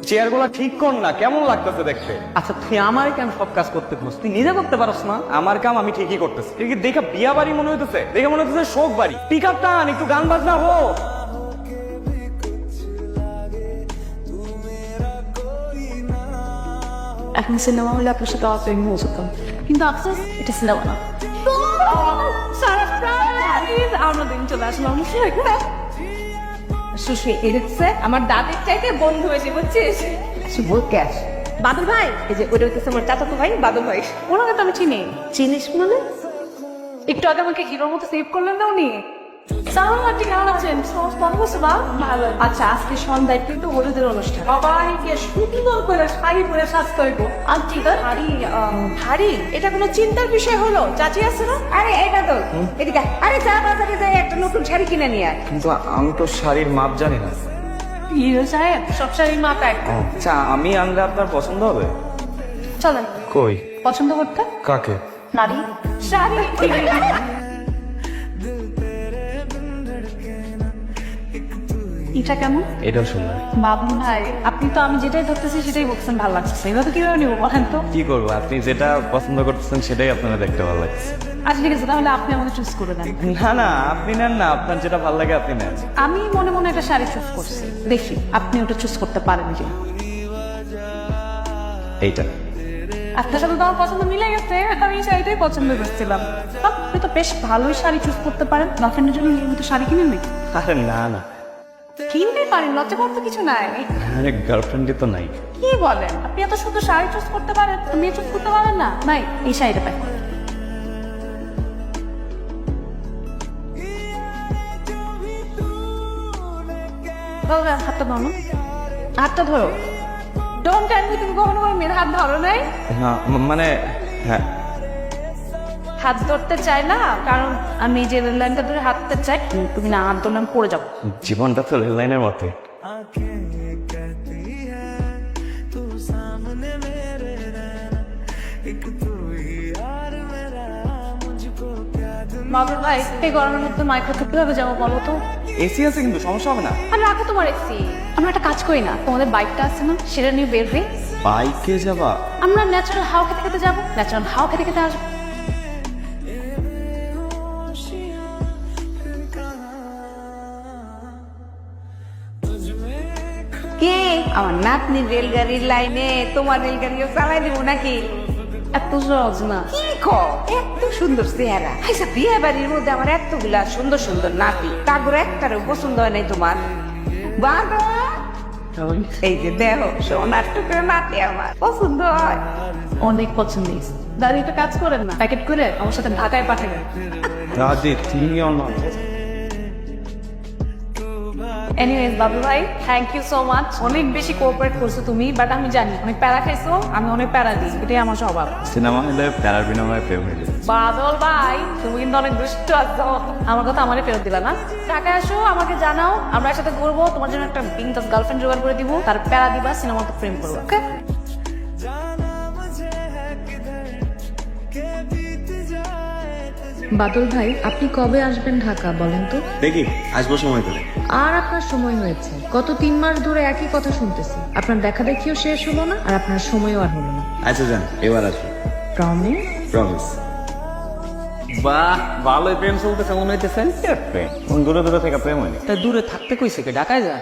Chair গুলা ঠিক কর না, কেমন লাগতেছে দেখতে? আচ্ছা তুই আমার কেন সব কাজ করতে খোঁজ, তুই নিজে করতে পারস না? আমার কাম আমি ঠিকই করতেছি। এটা কি দেখা বিয়া বাড়ি মনে হইতেছে? দেখে মনে হইতেছে শোক বাড়ি। পিক আপ টান, একটু গান বাজনা হোক। এখন সিনেমা হলে আপনার সাথে অপেক্ষা হয়ে যেতাম, কিন্তু আফসোস এটা সিনেমা না। সারপ্রাইজ! আমরা দিন চলে আসলাম। সুশি এসেছে আমার দাদির চাইতে বন্ধু এসে, বুঝছিস? শুভ ক্যাশ বাদল ভাই, এই যে ওটা হচ্ছে আমার চাচাতো ভাই বাদল ভাই। ওনাকে তো আমি চিনি। চিনিস মানে? একটু আগে আমাকে হিরোর মতো সেভ করলেন না উনি। সালাম আন্টি, কেমন আছেন? ভালো আছে বা? ভালো। আচ্ছা, আজকে সন্ধ্যায় কিন্তু হলুদের অনুষ্ঠান, সবাইকে সুন্দর করে শাড়ি পরে সাজতে হইব। আন্টি ভারী ভারী, এটা কোনো চিন্তার বিষয় হলো? চাচি আছে না? আরে এটা তো এদিকে আরে চা বাজারে যাই একটা নতুন শাড়ি কিনে নিয়ে আয়। কিন্তু আমি তো শাড়ির মাপ জানি না। হিরো সাহেব সব শাড়ির মাপ এক। আচ্ছা, আমি আনলে আপনার পছন্দ হবে? চলেন। কই? পছন্দ করতে কাকে? নারী শাড়ি। এটা কেমন? এটাও সুন্দর। বাবু ভাই, আপনি তো আমি যেটাই ধরতেছি সেটাই বলছেন ভালো লাগছে, এবার তো কিভাবে নিবো বলেন তো? কি করবো, আপনি যেটা পছন্দ করতেছেন সেটাই আপনারা দেখতে ভালো লাগছে। আচ্ছা ঠিক আছে, তাহলে আপনি আমাকে চুজ করে দেন। না না, আপনি নেন না, আপনার যেটা ভালো লাগে আপনি নেন। আমি মনে মনে একটা শাড়ি চুজ করছি, দেখি আপনি ওটা চুজ করতে পারেন কি। এইটা আপনার সাথে তো আমার পছন্দ মিলে গেছে, আমি এই শাড়িটাই পছন্দ করছিলাম। আপনি তো বেশ ভালোই শাড়ি চুজ করতে পারেন, গার্লফ্রেন্ডের জন্য নিয়মিত শাড়ি কিনে নেই? আরে না না, কিনতে পারেন, লজ্জা করতে কিছু নাই। আরে গার্লফ্রেন্ডই তো নাই। কি বলেন, আপনি এত শুধু শাড়ি চুজ করতে পারেন, মেয়ে চুজ করতে পারেন না? নাই, এই শাড়িটা পাই। হাতটা ধরো, হাতটা ধরো। ডোন্ট টেল মি তুমি কখনো কোনো মেয়ের হাত ধরো নাই? না মানে হ্যাঁ, হাত ধরতে চাই না, কারণ আমি যে রেল লাইনটা ধরে হাঁটতে চাই, তুমি না হাত ধরলে আমি পড়ে যাবো। জীবনটা তো রেল লাইনের মতো। বাবুর ভাই, এই গরমের মধ্যে মাইক্রোতে কিভাবে যাবো বলো তো? এসি আছে কিন্তু সমস্যা হবে না। আর রাখো তোমার এসি, আমরা একটা কাজ করি না, তোমাদের বাইকটা আছে না, সেটা নিয়ে বের হই। বাইকে যাবা? আমরা ন্যাচারাল হাওয়া খেতে খেতে যাবো, ন্যাচারাল হাওয়া খেতে খেতে আসবো। কে আমার নাতনির রেলগাড়ির লাইনে তোমার রেলগাড়িও চালাই দিব নাকি? এত সহজ না। কি কো, এত সুন্দর চেহারা। আচ্ছা, বিয়ে বাড়ির মধ্যে আমার এতগুলা সুন্দর সুন্দর নাতি, তারপর একটারও পছন্দ হয় নাই তোমার? বাবা এই যে দেহ সোনার টুকরো নাতি আমার পছন্দ হয়। অনেক পছন্দ হয়েছে। দাদি একটা কাজ করেন না, প্যাকেট করে আমার সাথে ঢাকায় পাঠাবেন। রাজি, তুমি অন্য। এনিওয়েজ বাবু ভাই, থ্যাংক ইউ সো মাচ। অনেক বেশি কোঅপারেট করছো তুমি, বাট আমি জানি অনেক প্যারা খাইছো, আমি অনেক প্যারা দিই, এটাই আমার স্বভাব। সিনেমা হলে প্যারার বিনিময়ে প্রেম হয়ে যায়। বাদল ভাই, তুমি কিন্তু অনেক দুষ্ট আছো, আমার কথা আমারে ফেরত দিলা না। ঢাকায় আসো, আমাকে জানাও, আমরা একসাথে ঘুরবো, তোমার জন্য একটা বিন্দাস গার্লফ্রেন্ড জোগাড় করে দিব, তার প্যারা দিবা, সিনেমাতে প্রেম করবো, ওকে? বাদল ভাই, আপনি কবে আসবেন ঢাকা বলেন তো? দেখি আসবো সময় করে। আর আপনার সময় হয়েছে, গত 3 মাস ধরে একই কথা শুনতেছি। আপনার দেখা দেখিও শেষ হলো না, আর আপনার সময়ও আর হলো না। আচ্ছা যান, এবার আসবো। প্রমিস? প্রমিস। বাহ, ভালোই প্রেম চলতেছে মনে হইতেছে। প্রেম দূরে দূরে থেকে প্রেম হয়নি। তাই দূরে থাকতে কইছে কে, ঢাকায় যা।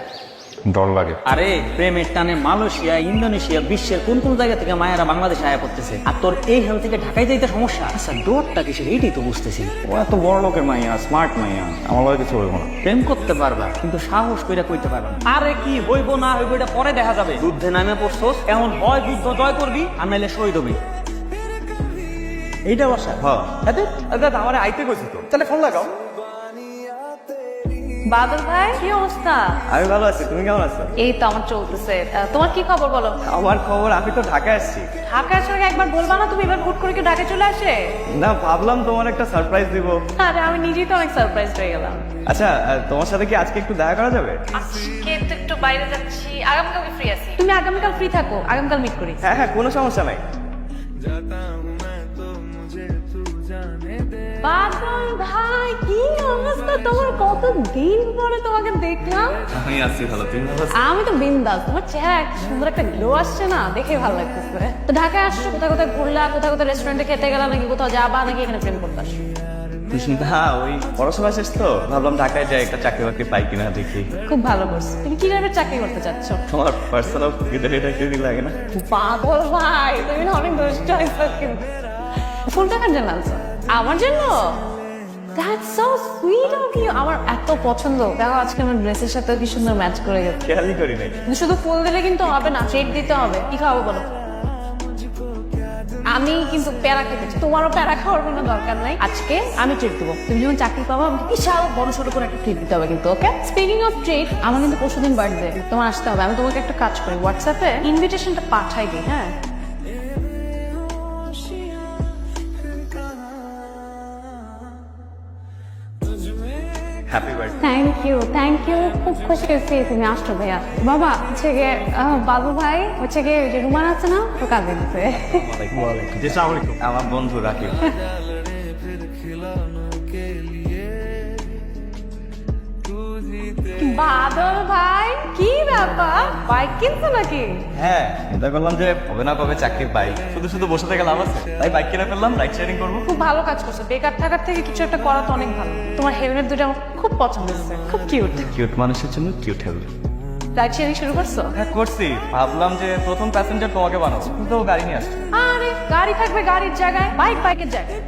ডর লাগে। আরে প্রেমের টানে মালয়েশিয়া, ইন্দোনেশিয়া, বিশ্বের কোন কোন জায়গা থেকে মায়েরা বাংলাদেশে আয়া পড়তেছে, আর তোর এই হেল থেকে ঢাকায় যাইতে সমস্যা। আচ্ছা ডরটা কিসের, এইটাই তো বুঝতেছি। ও এত বড় লোকের মাইয়া, স্মার্ট মাইয়া, আমার লগে কিছু হইব না। প্রেম করতে পারবা, কিন্তু সাহস কইরা কইতে পারবা না। আরে কি হইব না হইব এটা পরে দেখা যাবে। যুদ্ধে নামে পড়ছস, এমন হয় যুদ্ধ জয় করবি, আর নাইলে শহীদ হবি। এইটা বসা। হ্যাঁ দাদা, আমার আইতে কইছি তো, তাহলে ফোন লাগাও। বাদল ভাই, কি অবস্থা? আমি ভালো আছি, তুমি কেমন আছো? এই তো আমার চলতেছে। তোমার কি খবর বলো? আমার খবর, আমি তো ঢাকায় আসছি। ঢাকার সঙ্গে একবার বলবা না তুমি, এবার হুট করে কি ঢাকায় চলে আসে? না, ভাবলাম তোমার একটা সারপ্রাইজ দিব। আরে আমি নিজেই তো অনেক সারপ্রাইজ হয়ে গেলাম। আচ্ছা, তোমার সাথে কি আজকে একটু দেখা করা যাবে? আজকে তো একটু বাইরে যাচ্ছি, আগামীকাল ফ্রি আছি। তুমি আগামীকাল ফ্রি থাকো, আগামীকাল মিট করি। হ্যাঁ হ্যাঁ, কোনো সমস্যা নাই। বাদল ভাই কি অবস্থা তোমার? কতদিন পরে তোমাকে দেখলাম। আমি আছি ভালো, তুমি ভালো আছো? আমি তো বিন্দাস, তোমার চেহারা একটা সুন্দর একটা গ্লো আসছে না, দেখে ভালো লাগতেছে। তো ঢাকায় আসছো, কোথায় কোথায় ঘুরলা, কোথায় কোথায় রেস্টুরেন্টে খেতে গেলা, নাকি কোথাও যাবা, নাকি এখানে প্রেম করতে আসছো? হ্যাঁ, ওই পড়াশোনা শেষ তো ভাবলাম ঢাকায় যাই, একটা চাকরি বাকরি পাই কিনা দেখি। খুব ভালো করছো। তুমি কি টাইপের চাকরি করতে চাচ্ছ? তোমার পার্সোনাল গিটারে চাকরি লাগে না? পাগল ভাই, তুমি না অনেক দুষ্ট হয়েছো কিন্তু। ফুল টাকার জন্য আনছো আমার জন্য? That's so sweet of you. আমার এত পছন্দ। দেখো আজকে আমার ড্রেসের সাথে কি সুন্দর ম্যাচ করে গেছে। খেয়ালই করি নাই। কিন্তু শুধু ফুল দিলে কিন্তু হবে না, ট্রিট দিতে হবে। কি খাবো বলো? আমি কিন্তু প্যারা খেতে চাই। তোমারও প্যারা খাওয়ার কোনো দরকার নাই। আজকে আমি ট্রিট দেবো। তুমি যখন চাকরি পাবো আমাকে বিশাল বড় সড়ো করে একটা ট্রিট দিতে হবে কিন্তু, ওকে? স্পিকিং অফ ট্রিট, আমার কিন্তু পরশুদিন বার্থডে, তোমার আসতে হবে। আমি তোমাকে একটা কাজ করি, হোয়াটসঅ্যাপে ইনভিটেশনটা পাঠাই দিই, হ্যাঁ? Happy birthday. Thank you. খুব খুশি হয়েছি তুমি আসছো ভাইয়া। বাবা হচ্ছে গিয়ে বাবু ভাই হচ্ছে গিয়ে ওই যে রুমান আছে না, তো কাজে গেছে। আমার বন্ধু রাকিব। বাদল ভাই কি ব্যাপার, বাইক কিনছো নাকি? হ্যাঁ, চিন্তা করলাম যে হবে না কবে চাকরি পাই, শুধু শুধু বসে থেকে লাভ আছে, তাই বাইক কিনে ফেললাম, রাইড শেয়ারিং করবো। খুব ভালো কাজ করছো, বেকার থাকার থেকে কিছু একটা করা তো অনেক ভালো। তোমার হেলমেট দুটো আমার খুব পছন্দ হয়েছে, খুব কিউট। কিউট মানুষের জন্য কিউট হেলমেট। রাইড শেয়ারিং শুরু করছো? হ্যাঁ করছি, ভাবলাম যে প্রথম প্যাসেঞ্জার তোমাকে বানাবো, কিন্তু গাড়ি নিয়ে আসছি। আরে গাড়ি থাকবে গাড়ির জায়গায়, বাইকের জায়গায়।